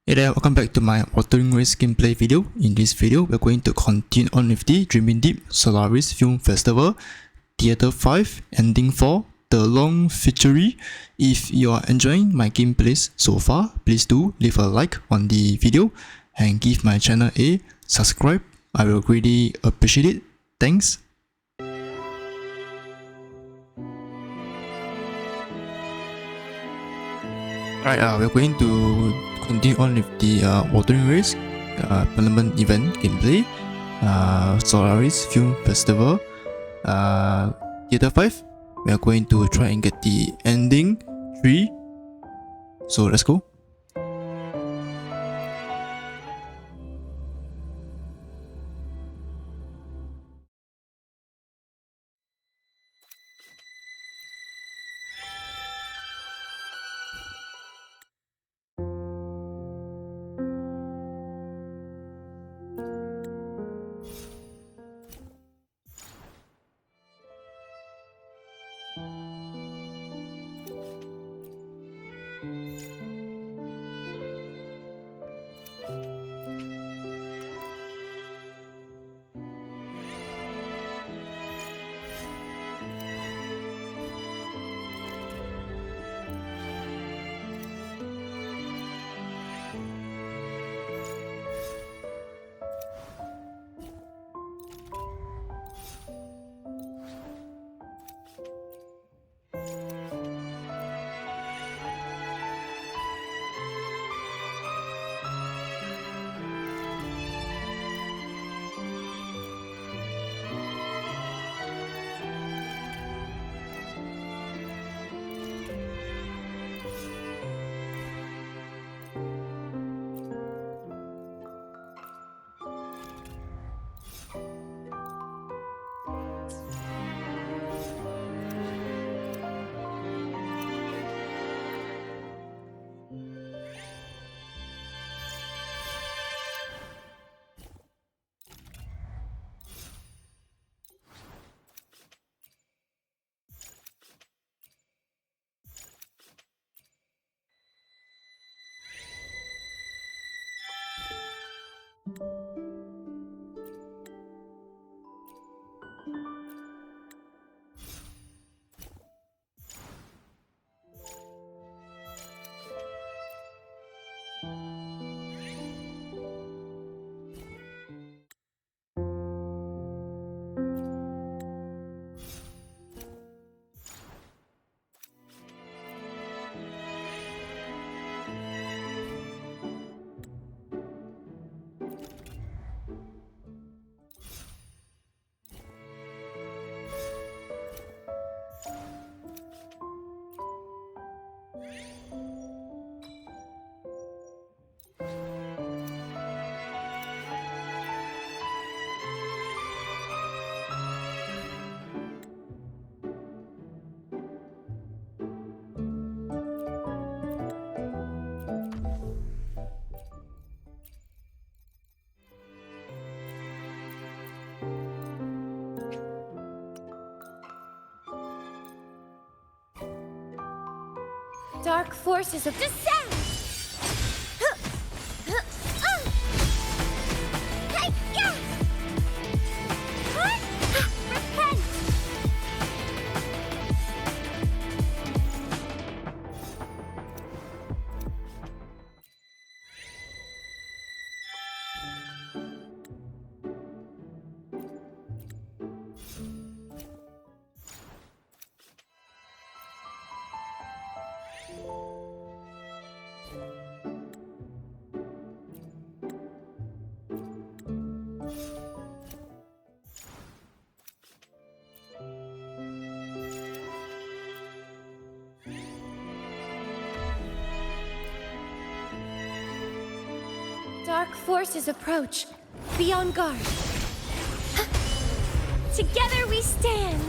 Hey there, welcome back to my Wuthering race gameplay video. In this video, we're going to continue on with the Dreaming Deep Solaris Film Festival Theater 5 Ending 4 The Long Featurette. If you are enjoying my gameplays so far, please do leave a like on the video and give my channel a subscribe. I will really appreciate it. Thanks. Alright, we're going to continue on with the Wuthering race tournament event gameplay, Solaris Film Festival, Theater 5. We are going to try and get the ending 3. So let's go. Dark forces of descent! Repent! Dark forces approach. Be on guard. Together we stand.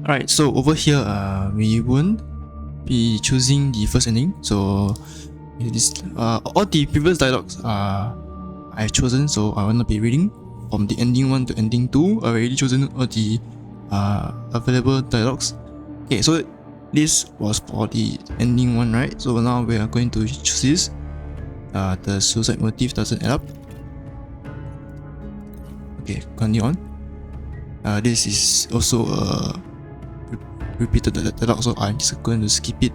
Alright, so over here, we won't be choosing the first ending. So this, all the previous dialogues I've chosen, so I will not be reading from the ending 1 to ending 2. I've already chosen all the available dialogues. Okay, so this was for the ending 1, right? So now we are going to choose this. The suicide motive doesn't add up. Okay, continue on. This is also a repeated dialogue, so I'm just going to skip it.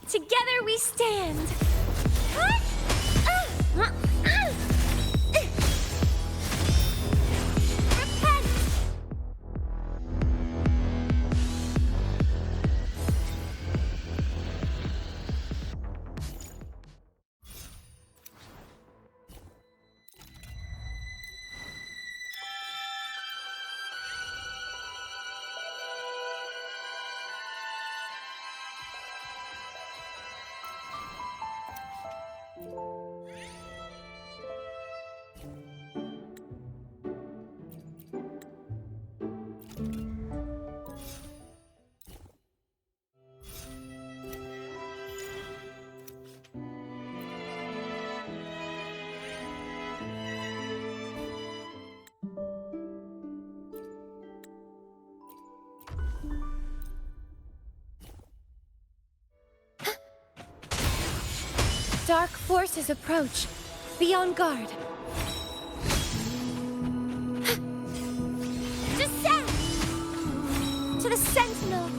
Together we stand. Repent. Dark forces approach. Be on guard. Descend! To the Sentinel!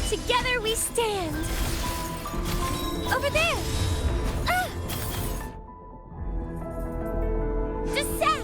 Together we stand. Over there. Descend.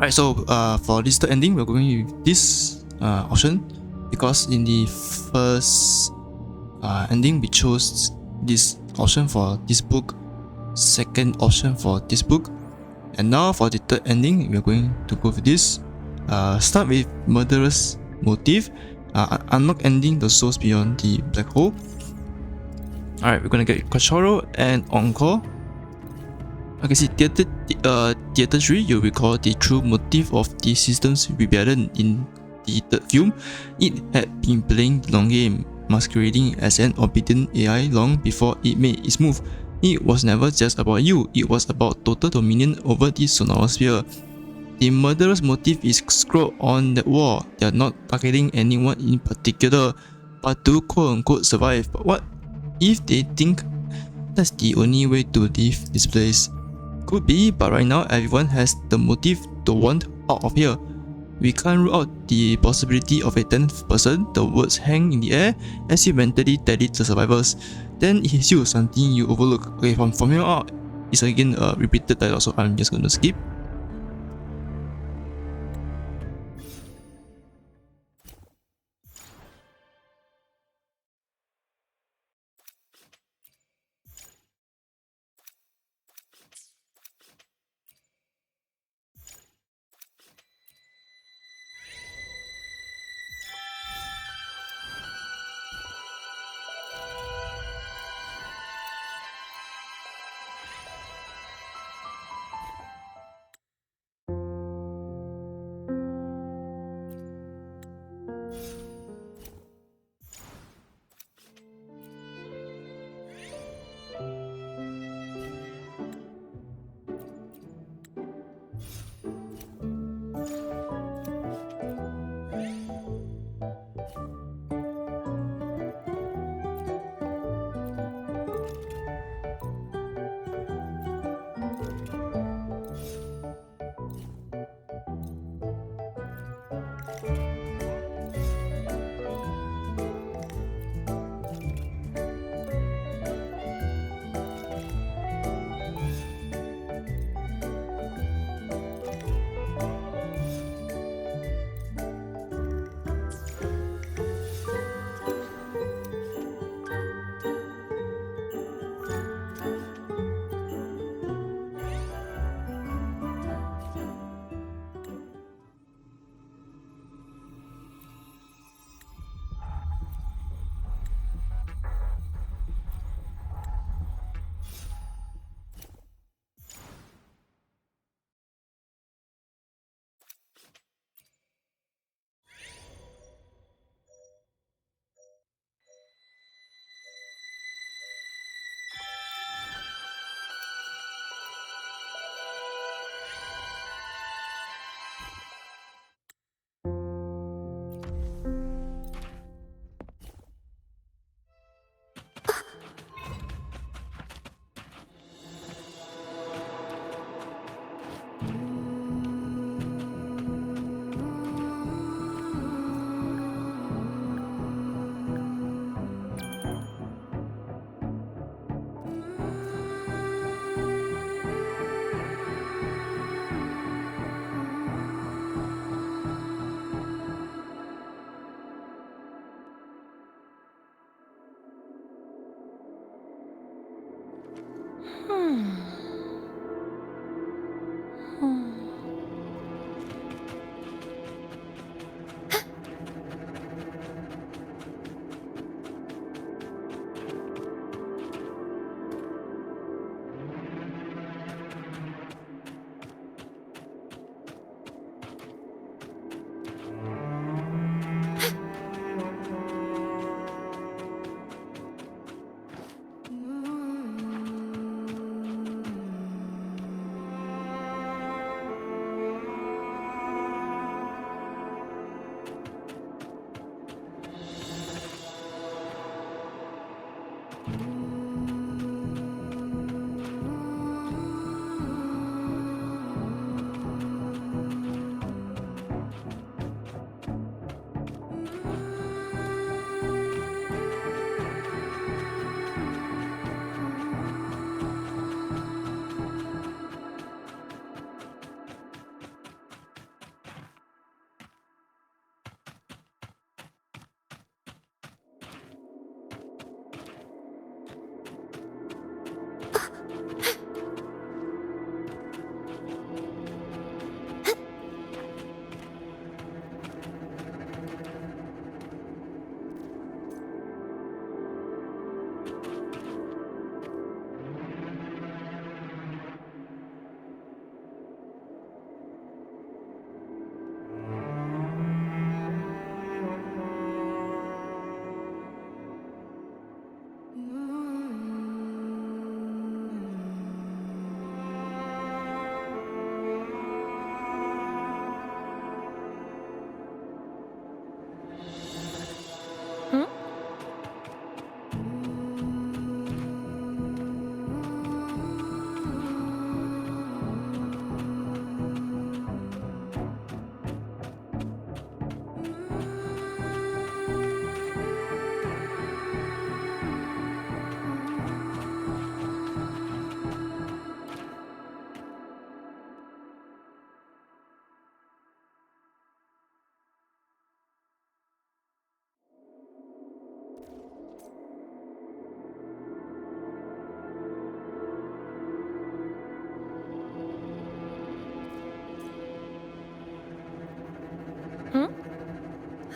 Alright, so for this third ending, we're going with this option because in the first ending we chose this option for this book, second option for this book, and now for the third ending we're going to go with this. Start with murderous motive, unlock ending the souls beyond the black hole. Alright, we're gonna get Quachoro and Encore. Okay, see, Theater 3, you'll recall the true motive of the system's rebellion in the third film. It had been playing the long game, masquerading as an obedient AI long before it made its move. It was never just about you, it was about total dominion over the Sonorosphere. The murderous motive is scrawled on that wall. They are not targeting anyone in particular, but to quote-unquote survive. But what if they think that's the only way to leave this place? Could be, but right now everyone has the motive to want out of here. We can't rule out the possibility of a 10th person. The words hang in the air as you mentally tally the survivors. Then it hits you, something you overlook. Okay, from here out, it's again a repeated dialogue, so I'm just gonna skip.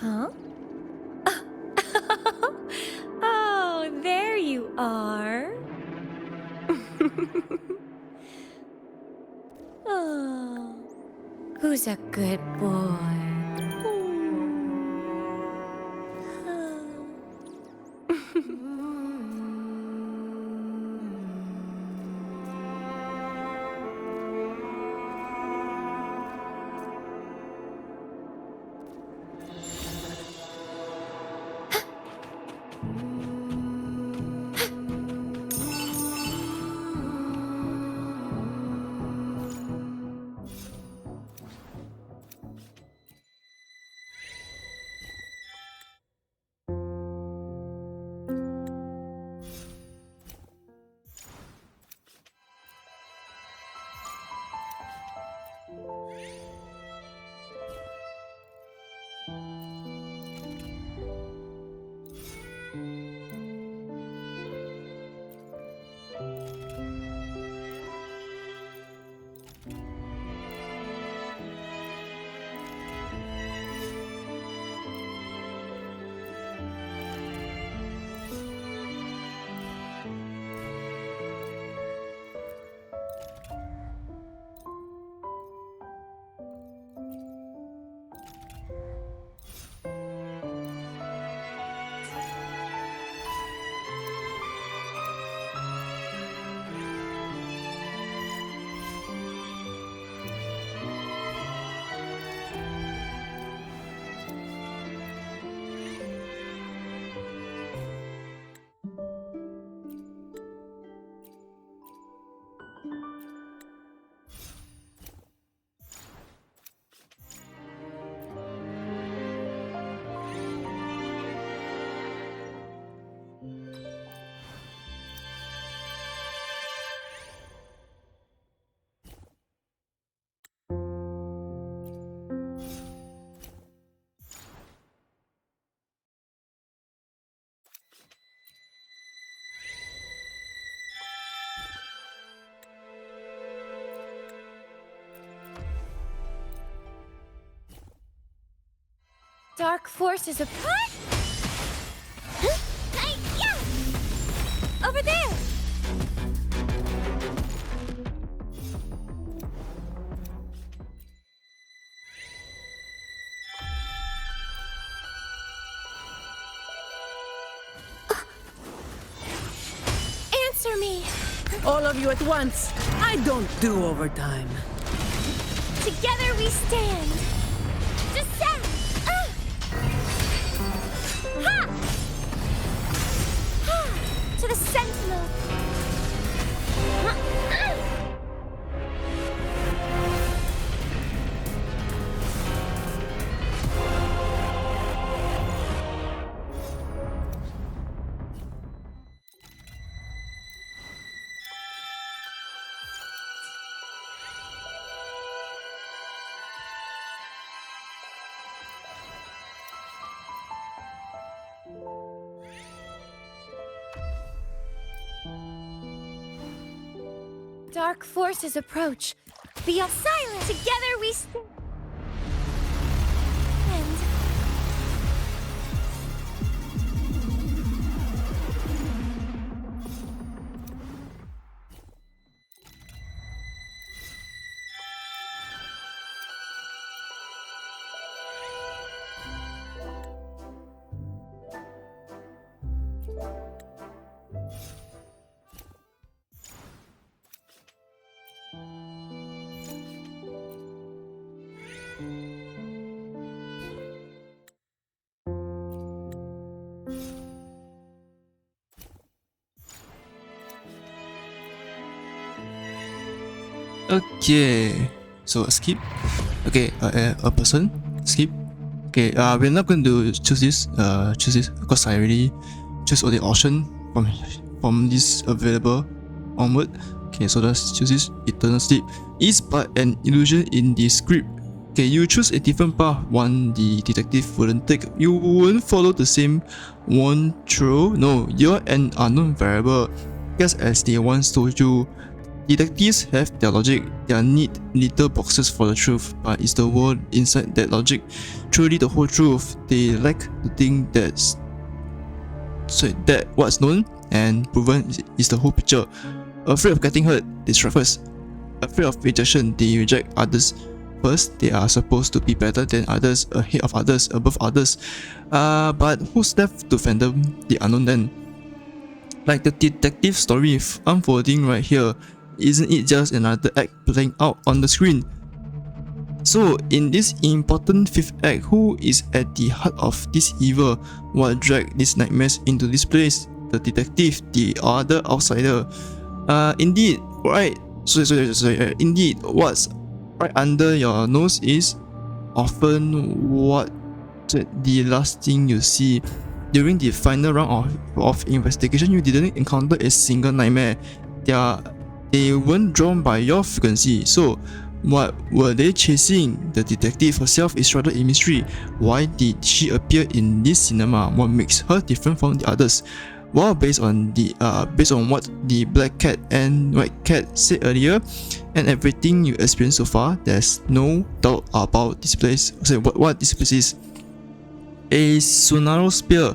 Huh? Oh, there you are. Oh, who's a good boy? Dark forces apart? Over there! Answer me! All of you at once. I don't do overtime. Together we stand! Descend! Ha! Ha! To the Sentinel! Dark forces approach. Be silent. Together we stand. And Okay, so skip. Okay, a person skip. Okay, we're not going to choose this. Because I already choose all the option from this available onward. Okay, so let's choose this. Eternal sleep is but an illusion in the script. Okay, you choose a different path. One the detective wouldn't take. You won't follow the same one through. No, you're an unknown variable. Just as they once told you. Detectives have their logic, they are neat little boxes for the truth, but is the world inside that logic truly the whole truth? They lack to think that what's known and proven is the whole picture. Afraid of getting hurt, they strike first. Afraid of rejection, they reject others first. They are supposed to be better than others, ahead of others, above others. But who's left to fathom the unknown then? Like the detective story unfolding right here, isn't it just another act playing out on the screen? So, in this important fifth act, who is at the heart of this evil? What dragged these nightmares into this place? The detective, the other outsider. Indeed, right? Indeed, what's right under your nose is often what the last thing you see. During the final round of investigation, you didn't encounter a single nightmare. They weren't drawn by your frequency. So, what were they chasing? The detective herself is shrouded in mystery. Why did she appear in this cinema? What makes her different from the others? Well, based on what the black cat and white cat said earlier, and everything you experienced so far, there's no doubt about this place. So what this place is. A Solaris spear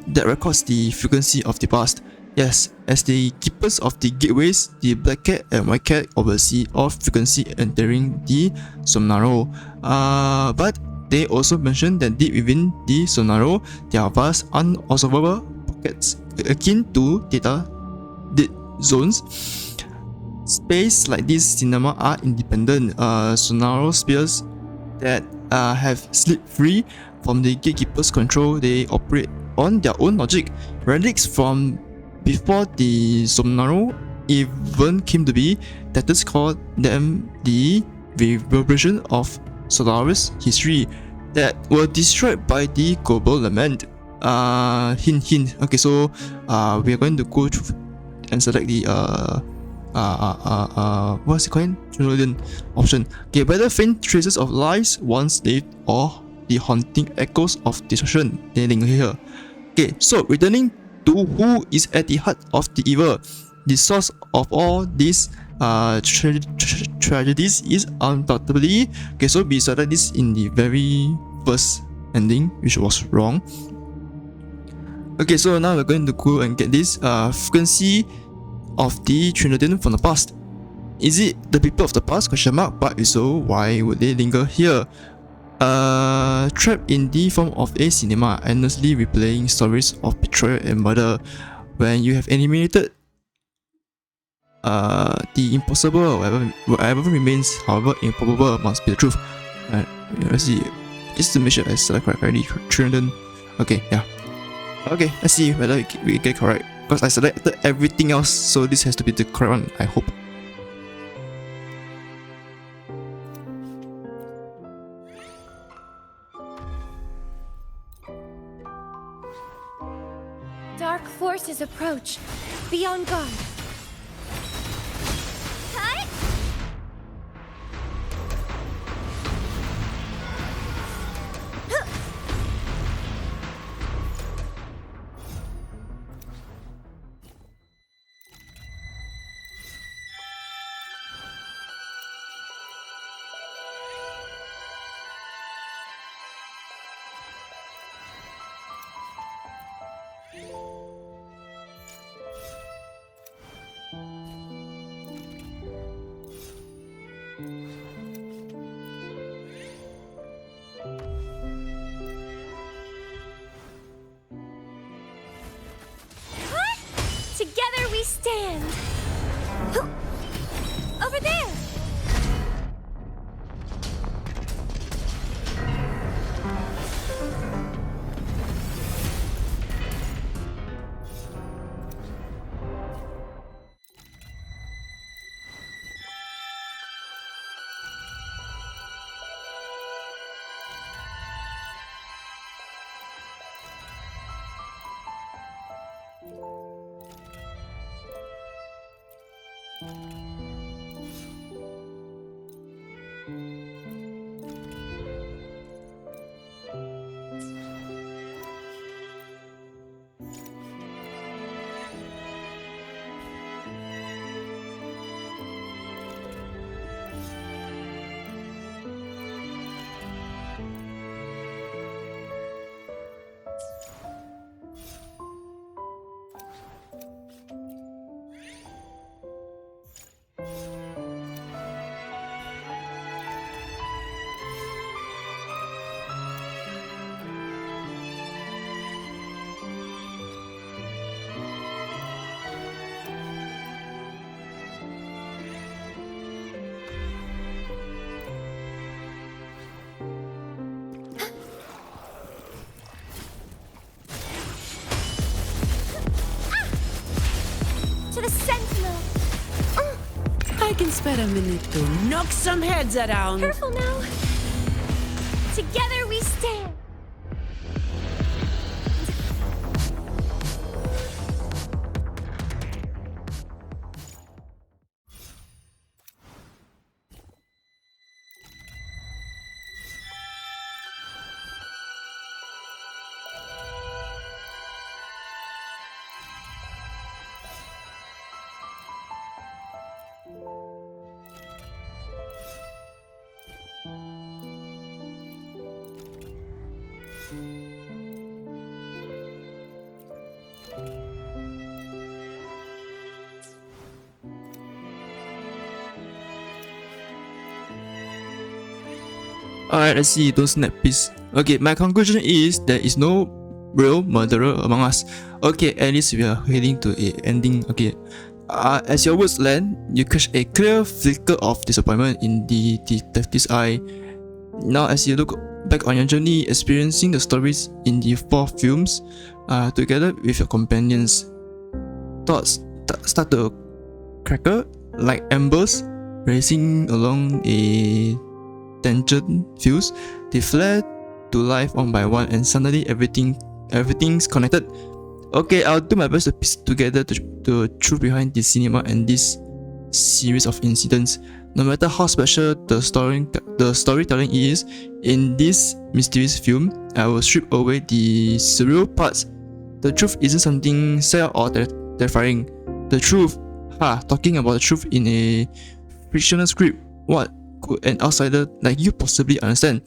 that records the frequency of the past. Yes, as the keepers of the gateways, the black cat and white cat oversee all frequency entering the Somnaro. But they also mentioned that deep within the Somnaro, there are vast unobservable pockets akin to data dead zones. Space like this cinema are independent Sonaro spears that have slipped free from the gatekeeper's control. They operate on their own logic. Relics from before the Somnaro even came to be, that is called them the reverberation of Solaris history that were destroyed by the global lament. Hint. Okay, so we are going to go through and select the what's it called? Trinodian option. Okay, whether faint traces of lives once lived or the haunting echoes of destruction. They linger here. Okay, so returning to who is at the heart of the evil, the source of all these tragedies is undoubtedly okay. So we started this in the very first ending, which was wrong. Okay, so now we're going to go and get this frequency of the Trinodian from the past. Is it the people of the past? Question mark. But if so, why would they linger here? Trapped in the form of a cinema, endlessly replaying stories of betrayal and murder. When you have eliminated the impossible, whatever remains, however improbable, must be the truth. Let's see. Just to make sure I select correctly. Trinodian. Okay, yeah. Okay, let's see whether we get correct. Because I selected everything else, so this has to be the correct one, I hope. Dark forces approach. Be on guard. Cut! Together we stand. Over there. spare a minute to knock some heads around. Careful now. Together we stand. Alright, let's see, don't snap please. Okay, my conclusion is there is no real murderer among us. Okay, at least we are heading to a ending. Okay, as your words land, you catch a clear flicker of disappointment in the detective's eye. Now as you look back on your journey, experiencing the stories in the 4 films, together with your companions, thoughts start to crackle like embers racing along a tangent fuse. They flare to life one by one, and suddenly everything's connected. Okay, I'll do my best to piece together the truth behind this cinema and this series of incidents. No matter how special the storytelling is in this mysterious film, I will strip away the surreal parts. The truth isn't something sad or terrifying. The truth, talking about the truth in a fictional script, what could an outsider like you possibly understand?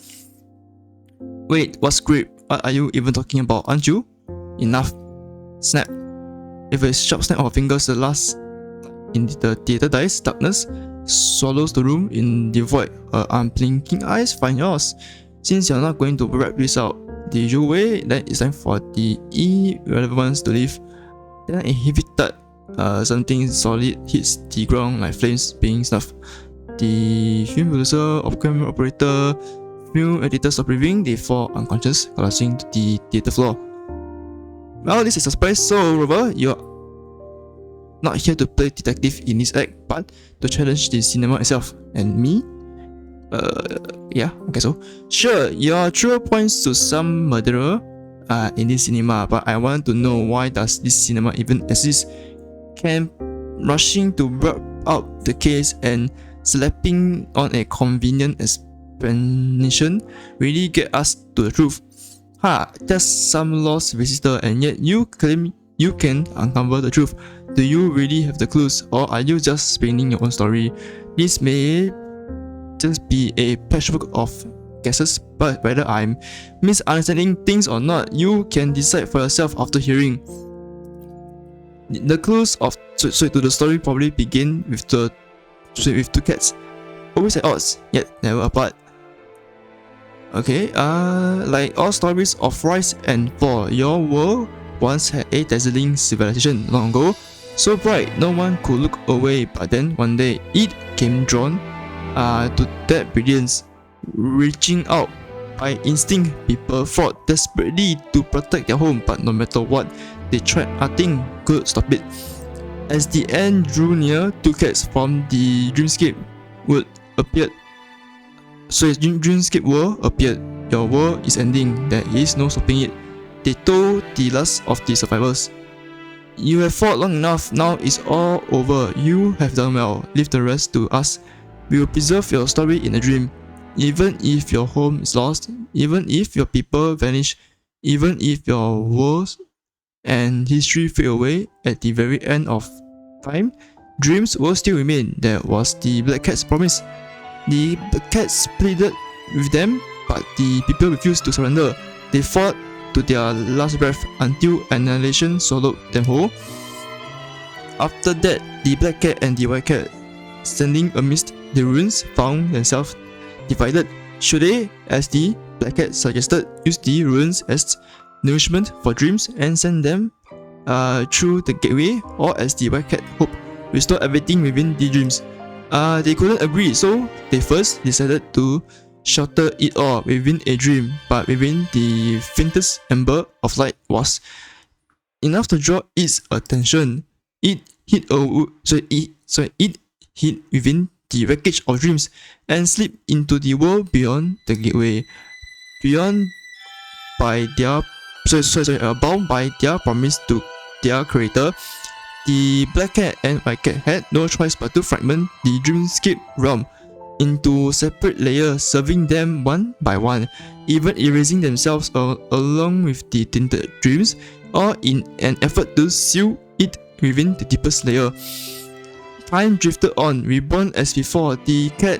Wait, what script? What are you even talking about? Aren't you? Enough. Snap. If a sharp snap of fingers, the last in the theater dies, darkness swallows the room in the void. Unblinking eyes find yours. Since you're not going to wrap this out the usual way, then it's time for the irrelevant ones to leave. Then a heavy thud, something solid hits the ground like flames being snuffed. The film producer, camera operator, film editor stop breathing. They fall unconscious, collapsing to the theater floor. Well, this is a surprise, so Rover, you're not here to play detective in this act, but to challenge the cinema itself. And me? Yeah, okay, so sure, your true points to some murderer in this cinema, but I want to know, why does this cinema even exist? Can rushing to wrap out the case and slapping on a convenient explanation really get us to the truth? Just some lost visitor, and yet you claim you can uncover the truth. Do you really have the clues, or are you just spinning your own story? This may just be a patchwork of guesses, but whether I'm misunderstanding things or not, you can decide for yourself after hearing. The clues to the story probably begin with two cats, always at odds, yet never apart. Okay, like all stories of rise and fall, your world once had a dazzling civilization long ago, so bright no one could look away, but then one day it came drawn to that brilliance. Reaching out by instinct, people fought desperately to protect their home, but no matter what they tried, nothing could stop it. As the end drew near, 2 cats from the dreamscape world appeared. Dreamscape world appeared. Your world is ending. There is no stopping it. They told the last of the survivors. You have fought long enough. Now it's all over. You have done well. Leave the rest to us. We will preserve your story in a dream. Even if your home is lost, even if your people vanish, even if your worlds and history fade away at the very end of time, dreams will still remain. That was the Black Cat's promise. The Black Cats pleaded with them, but the people refused to surrender. They fought to their last breath until annihilation swallowed them whole. After that, the Black Cat and the White Cat, standing amidst the ruins, found themselves divided. Should they, as the Black Cat suggested, use the ruins as nourishment for dreams and send them through the gateway, or as the White Cat hoped, restore everything within the dreams? They couldn't agree, so they first decided to shelter it all within a dream, but within the faintest ember of light was enough to draw its attention. It hid within the wreckage of dreams and slip into the world beyond the gateway. Bound by their promise to their creator, the Black Cat and White Cat had no choice but to fragment the dreamscape realm into separate layers, serving them one by one, even erasing themselves along with the tinted dreams, all in an effort to seal it within the deepest layer. Time drifted on, reborn as before. The cat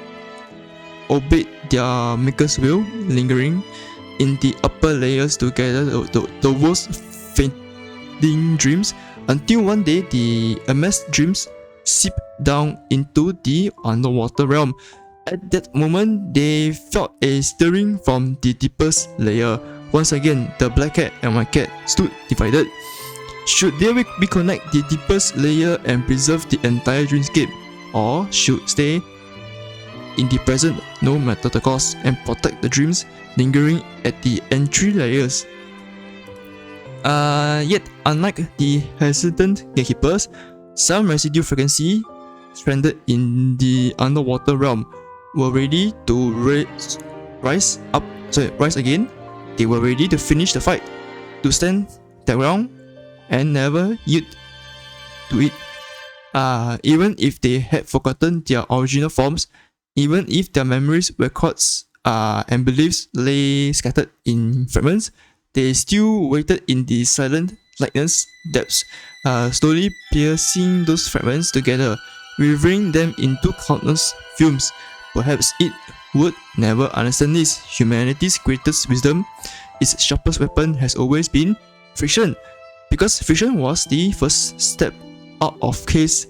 obeyed their maker's will, lingering in the upper layers to gather the world's fading dreams, until one day the amassed dreams seeped down into the underwater realm. At that moment, they felt a stirring from the deepest layer. Once again, the Black Cat and White Cat stood divided. Should they reconnect the deepest layer and preserve the entire dreamscape, or should stay in the present no matter the cost and protect the dreams lingering at the entry layers? Yet, unlike the hesitant gatekeepers, some residue frequency stranded in the underwater realm were ready to rise again. They were ready to finish the fight, to stand their ground and never yield to it. Even if they had forgotten their original forms, even if their memories, records, and beliefs lay scattered in fragments, they still waited in the silent likeness depths, slowly piercing those fragments together, weaving them into countless films. Perhaps it would never understand this. Humanity's greatest wisdom, its sharpest weapon, has always been friction, because friction was the first step out of chaos,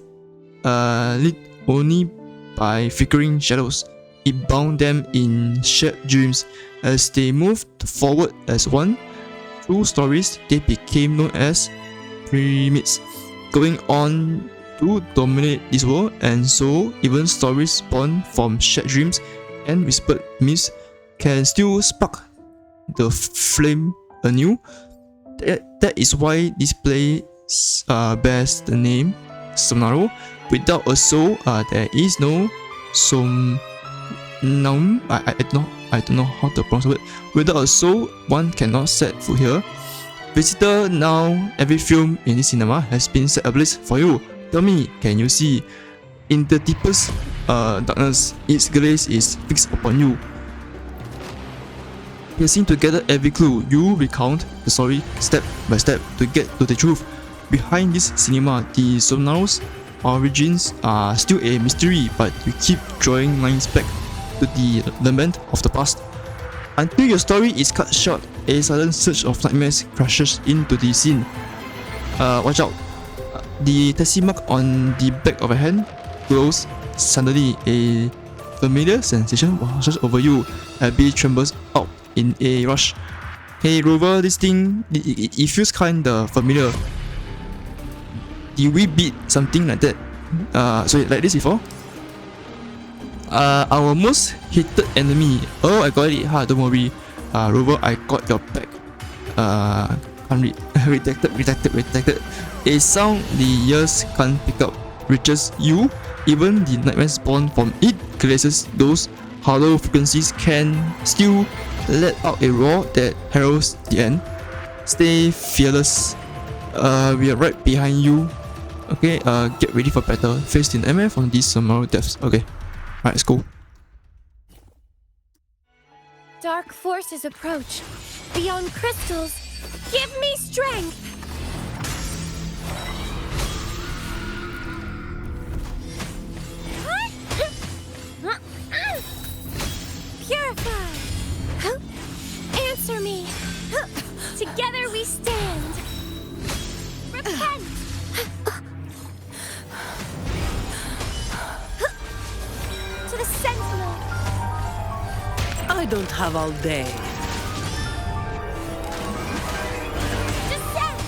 lit only by flickering shadows. It bound them in shared dreams. As they moved forward as one, through stories they became known as pyramids, going on to dominate this world. And so, even stories born from shared dreams and whispered myths can still spark the flame anew. That is why this place bears the name Somnaro. Without a soul, there is no Somnaum. I don't know how to pronounce it. Without a soul, one cannot set foot here. Visitor, now every film in this cinema has been set ablaze for you. Tell me, can you see? In the deepest darkness, its gaze is fixed upon you. Piecing together every clue, you recount the story step by step to get to the truth. Behind this cinema, the Somnaro's origins are still a mystery, but you keep drawing lines back to the lament of the past. Until your story is cut short, a sudden surge of nightmares crashes into the scene. Watch out. The tattoo mark on the back of a hand glows. Suddenly, a familiar sensation washes over you. Abby trembles out in a rush. Hey Rover, this thing, it feels kinda familiar. Did we beat something like that? Like this before? Our most hated enemy. Oh, I got it. Don't worry. Rover, I got your back. Redacted. A sound the ears can't pick up reaches you. Even the nightmares born from it grazes those hollow frequencies can still let out a roar that heralds the end. Stay fearless. We are right behind you. Okay, get ready for battle. Face the nightmare from these Somnaro depths. Okay, alright, let's go. Dark forces approach. Beyond crystals, give me strength! Purify! Answer me! Together we stand! Repent! To the Sentinel! I don't have all day. Descend!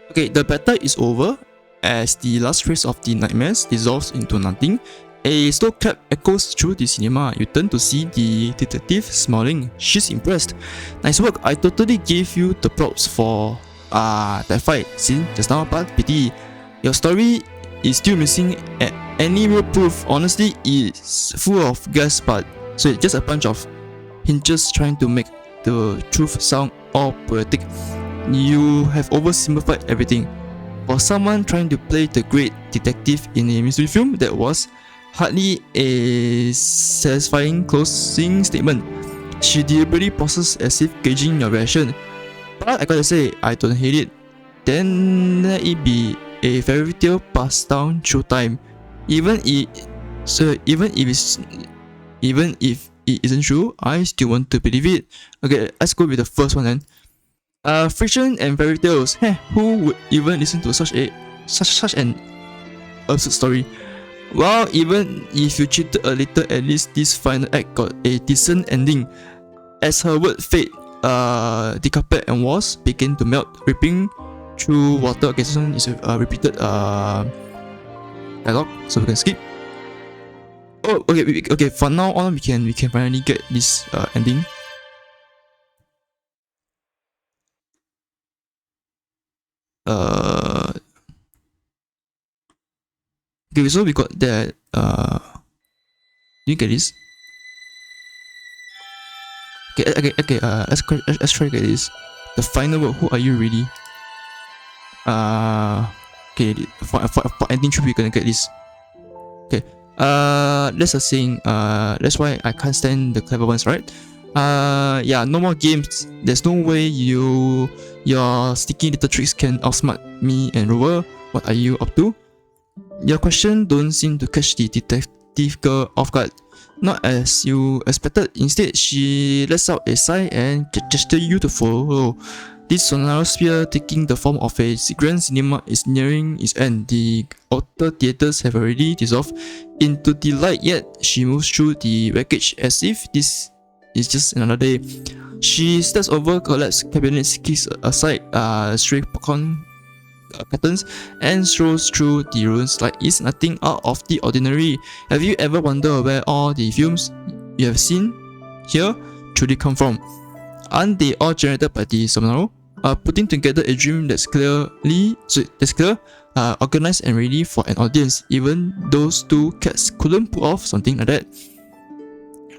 Okay, the battle is over as the last trace of the nightmares dissolves into nothing. A slow clap echoes through the cinema. You turn to see the detective smiling. She's impressed. Nice work. I totally gave you the props for that fight scene just now, but pity your story is still missing any real proof. Honestly, it's full of gas, but so it's just a bunch of hinges trying to make the truth sound all poetic. You have oversimplified everything. For someone trying to play the great detective in a mystery film, that was hardly a satisfying closing statement. She deliberately pauses as if gauging your reaction. But I gotta say, I don't hate it. Then let it be a fairy tale passed down through time. Even if it isn't true, I still want to believe it. Okay, let's go with the first one then. Fiction and fairy tales. Who would even listen to such an absurd story? Well, even if you cheated a little, at least this final act got a decent ending. As her word fade, the carpet and walls begin to melt, ripping through water. Okay, this one is a repeated dialogue, so we can skip. Oh, okay. For now on, we can finally get this ending. Okay, so we got that. Do you get this? Okay. Let's try to get this. The final word. Who are you really? Okay. For ending 3, we're gonna get this. Okay. That's a saying. That's why I can't stand the clever ones, right? Yeah. No more games. There's no way your sticky little tricks can outsmart me and Rover. What are you up to? Your question don't seem to catch the detective girl off guard. Not as you expected. Instead, she lets out a sigh and gestures you to follow. This Solaris sphere, taking the form of a grand cinema, is nearing its end. The outer theatres have already dissolved into the light, yet she moves through the wreckage as if this is just another day. She steps over collapsed cabinets, kicks aside stray popcorn curtains, and strolls through the ruins like it's nothing out of the ordinary. Have you ever wondered where all the films you have seen here truly come from? Aren't they all generated by the Solaris? Putting together a dream that's clear, organized and ready for an audience. Even those two cats couldn't pull off something like that.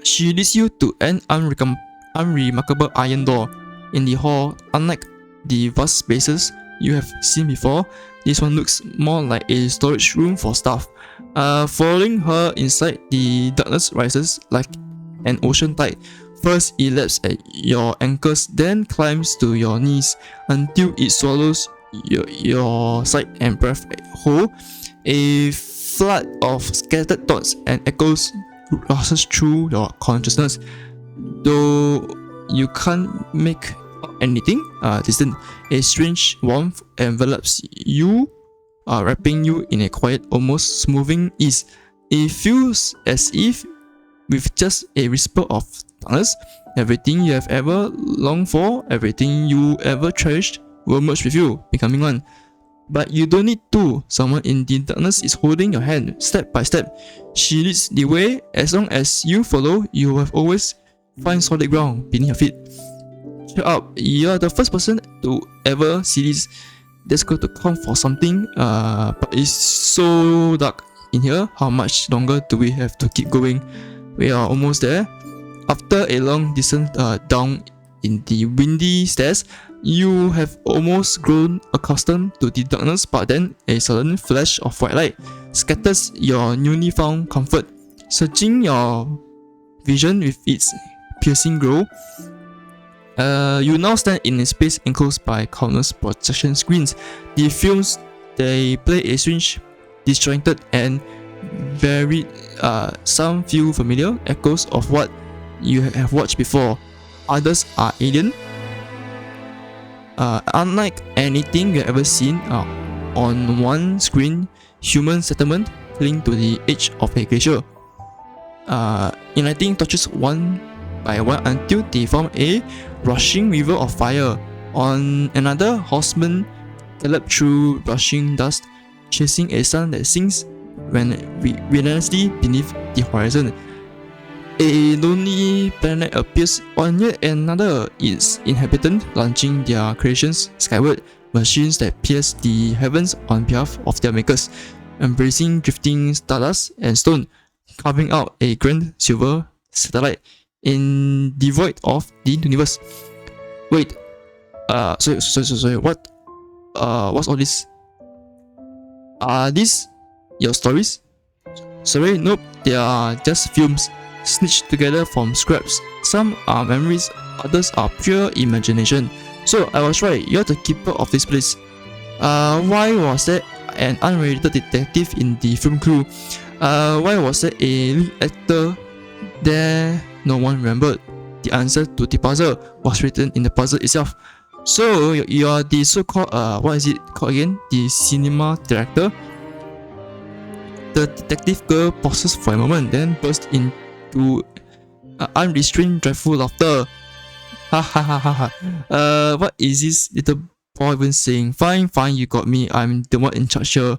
She leads you to an unremarkable iron door in the hall. Unlike the vast spaces you have seen before, this one looks more like a storage room for stuff. Following her inside, the darkness rises like an ocean tide. First it laps at your ankles, then climbs to your knees until it swallows your sight and breath whole. A flood of scattered thoughts and echoes rushes through your consciousness. Though you can't make anything distant, a strange warmth envelops you, wrapping you in a quiet, almost smoothing ease. It feels as if, with just a whisper of darkness, everything you have ever longed for, everything you ever cherished, will merge with you, becoming one. But you don't need to. Someone in the darkness is holding your hand, step by step. She leads the way. As long as you follow, you will always find solid ground beneath your feet. Shut up, you're the first person to ever see this. Let's go to count for something. But it's so dark in here. How much longer do we have to keep going? We are almost there. After a long descent down in the windy stairs, you have almost grown accustomed to the darkness, but then a sudden flash of white light scatters your newly found comfort, searching your vision with its piercing glow. You now stand in a space enclosed by countless projection screens. The films they play a strange, disjointed and varied, some feel familiar, echoes of what you have watched before. Others are alien, unlike anything you've ever seen. On one screen, human settlement cling to the edge of a glacier, igniting torches one by one until they form a rushing river of fire. On another, horsemen gallop through rushing dust, chasing a sun that sinks relentlessly beneath the horizon. A lonely planet appears on yet another, its inhabitant launching their creations skyward, machines that pierce the heavens on behalf of their makers, embracing drifting stardust and stone, carving out a grand silver satellite in the void of the universe. Wait, sorry, what's all this? Are these your stories? Sorry, nope, they are just films stitched together from scraps. Some are memories, others are pure imagination. So I was right, you're the keeper of this place. Why was there an unrelated detective in the film crew? Why was there a lead actor there? No one remembered. The answer to the puzzle was written in the puzzle itself. So you're the so-called what is it called again? The cinema director. The detective girl pauses for a moment, then bursts into unrestrained dreadful laughter. Ha ha ha ha ha. What is this little boy even saying? Fine, you got me. I'm the one in charge here.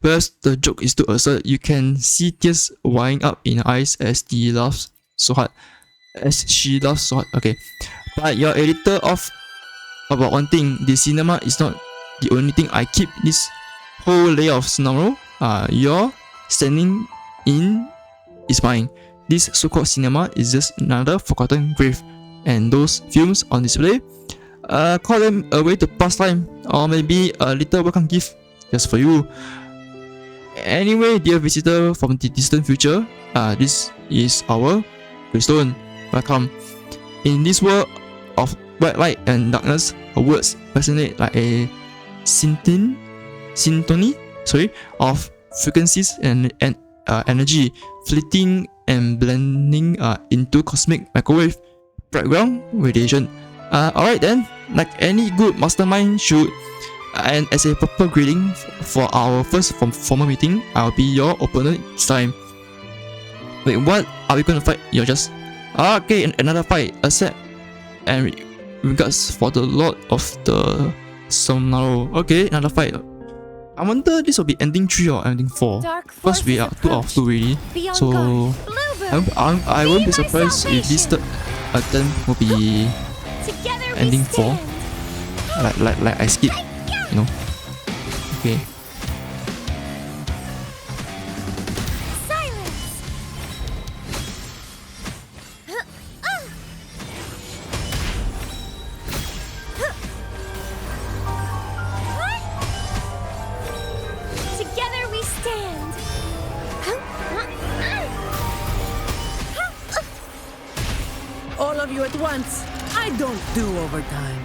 Perhaps the joke is too absurd. You can see tears welling up in her eyes as she laughs so hard. Okay, but you're a little off about one thing. The cinema is not the only thing I keep. This whole layer of scenario you're standing in is mine. This so-called cinema is just another forgotten grave, and those films on display, call them a way to pass time, or maybe a little welcome gift just for you. Anyway, dear visitor from the distant future, this is our gravestone. Welcome. In this world of bright light and darkness, words resonate like a symphony of frequencies and energy, fleeting and blending into cosmic microwave background radiation. Alright then, like any good mastermind should, and as a proper greeting for our first formal meeting, I'll be your opponent this time. Wait, what are we going to fight? You're just... okay, another fight. Accept and regards for the Lord of the Sonaro. Okay, another fight. I wonder this will be ending 3 or ending 4. Because we are 2 out of 2 really. So I won't be surprised if this third attempt will be ending 4. Like I skip, you know. Okay. All of you at once. I don't do overtime.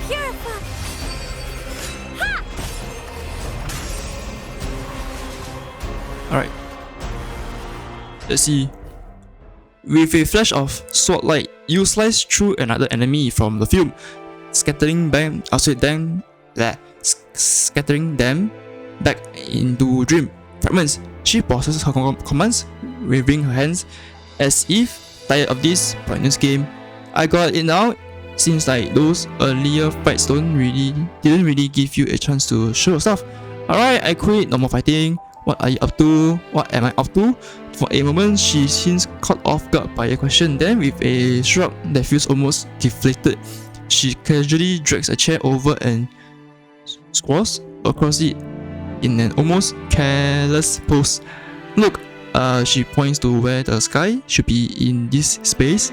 Purify. Ha! Alright. Let's see. With a flash of sword light, you slice through another enemy from the film, scattering them back into dream fragments. She pauses her commands, waving her hands as if tired of this pointless game. I got it now. Seems like those earlier fights didn't really give you a chance to show yourself. Alright, I quit. No more fighting. What are you up to? What am I up to? For a moment, she seems caught off guard by a question. Then, with a shrug that feels almost deflated, she casually drags a chair over and squats across it in an almost careless pose. Look, she points to where the sky should be in this space.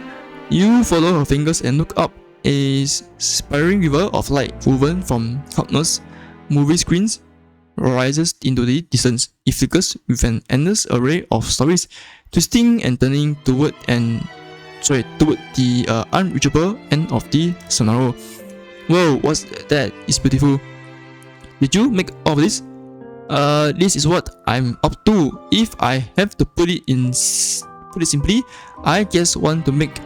You follow her fingers and look up. A spiraling river of light woven from countless movie screens rises into the distance. It flickers with an endless array of stories, twisting and turning toward the unreachable end of the scenario. Whoa, what's that? It's beautiful. Did you make all of this? This is what I'm up to. If I have to put it simply, I just want to make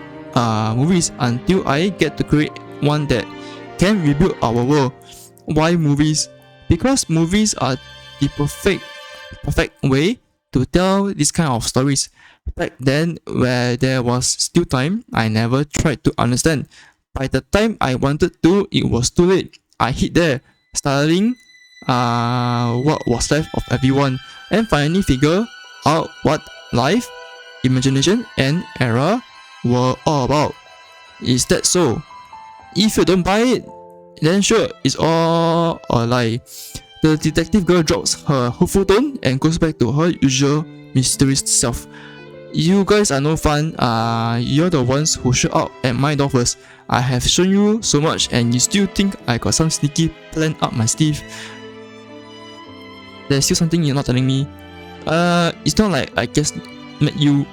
movies until I get to create one that can rebuild our world. Why movies? Because movies are the perfect way to tell this kind of stories. Back then, where there was still time, I never tried to understand. By the time I wanted to, it was too late. I hit there, studying what was left of everyone, and finally figure out what life, imagination, and era were all about. Is that so? if you don't buy it, then sure, it's all a lie. The detective girl drops her hopeful tone and goes back to her usual mysterious self. You guys are no fun. You're the ones who showed up at my door first. I have shown you so much and you still think I got some sneaky plan up my sleeve. There's still something you're not telling me. It's not like I just met you.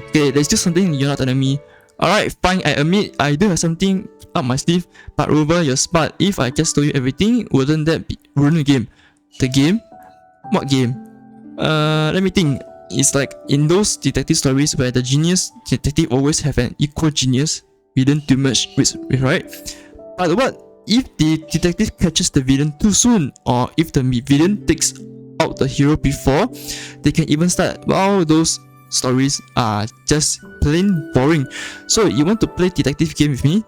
Okay, there's still something you're not telling me. Alright, fine, I admit I do have something up my sleeve, but Rover, you're smart. If I just told you everything, wouldn't that be ruin the game? The game? What game? Let me think. It's like in those detective stories where the genius detective always have an equal genius villain to merge with, right? But what if the detective catches the villain too soon, or if the villain takes out the hero before they can even start? Well, those stories are just plain boring. So you want to play detective game with me?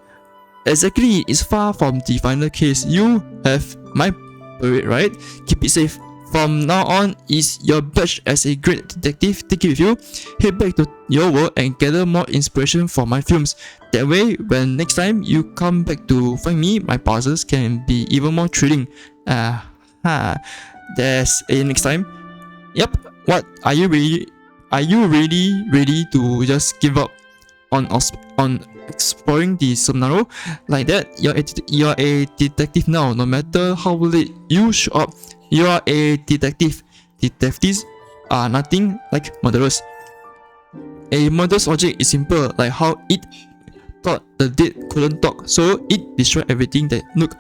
Exactly, it's far from the final case. You have my parade, right? Keep it safe. From now on, is your badge as a great detective. Take it with you. Head back to your world and gather more inspiration for my films. That way, when next time you come back to find me, my puzzles can be even more thrilling. There's a next time. Yep. What? Are you really ready to just give up on exploring the scenario like that? You're a detective now. No matter how late you show up, you are a detective. Detectives are nothing like murderers. A murderous object is simple, like how it thought the dead couldn't talk, so it destroyed everything that took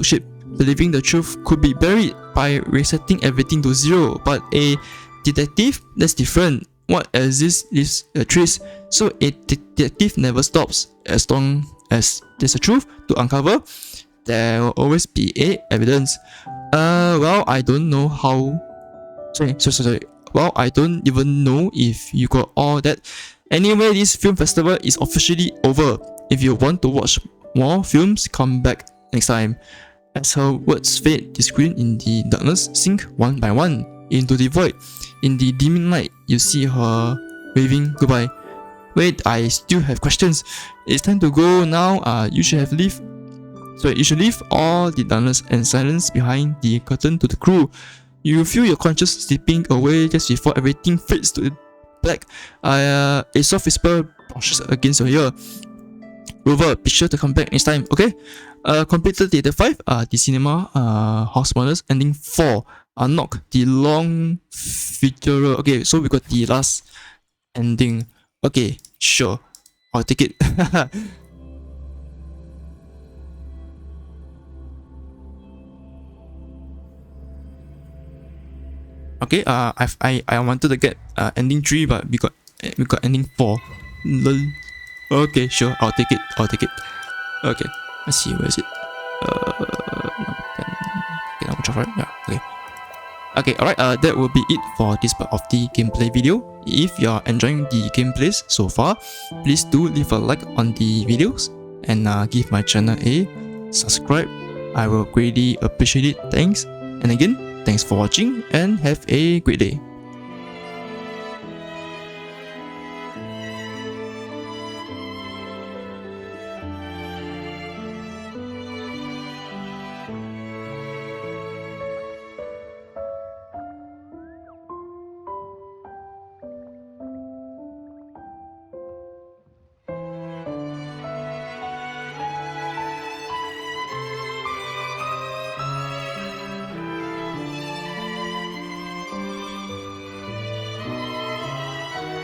shape. Believing the truth could be buried by resetting everything to zero, but a detective, that's different. What exists is a trace, so a detective never stops. As long as there's a truth to uncover, there will always be a evidence. Well, I don't know how. Sorry. Well, I don't even know if you got all that. Anyway, this film festival is officially over. If you want to watch more films, come back next time. As her words fade the screen in the darkness, sink one by one into the void. In the dimming light, you see her waving goodbye. Wait, I still have questions. It's time to go now. You should leave all the darkness and silence behind the curtain to the crew. You feel your conscience slipping away just before everything fades to black. A soft whisper brushes against your ear. Rover, be sure to come back next time, okay? Completed Theatre 5, the cinema house bonus, ending 4. Knock, the long feature. Okay, so we got the last ending. Okay, sure, I'll take it. Okay, I wanted to get ending 3, but we got ending 4. Lol. Okay, sure, I'll take it. Okay, let's see, where is it? Okay, I'm right. Yeah, okay. Okay, alright, that will be it for this part of the gameplay video. If you are enjoying the gameplays so far, please do leave a like on the videos and give my channel a subscribe. I will greatly appreciate it. Thanks. And again, thanks for watching and have a great day.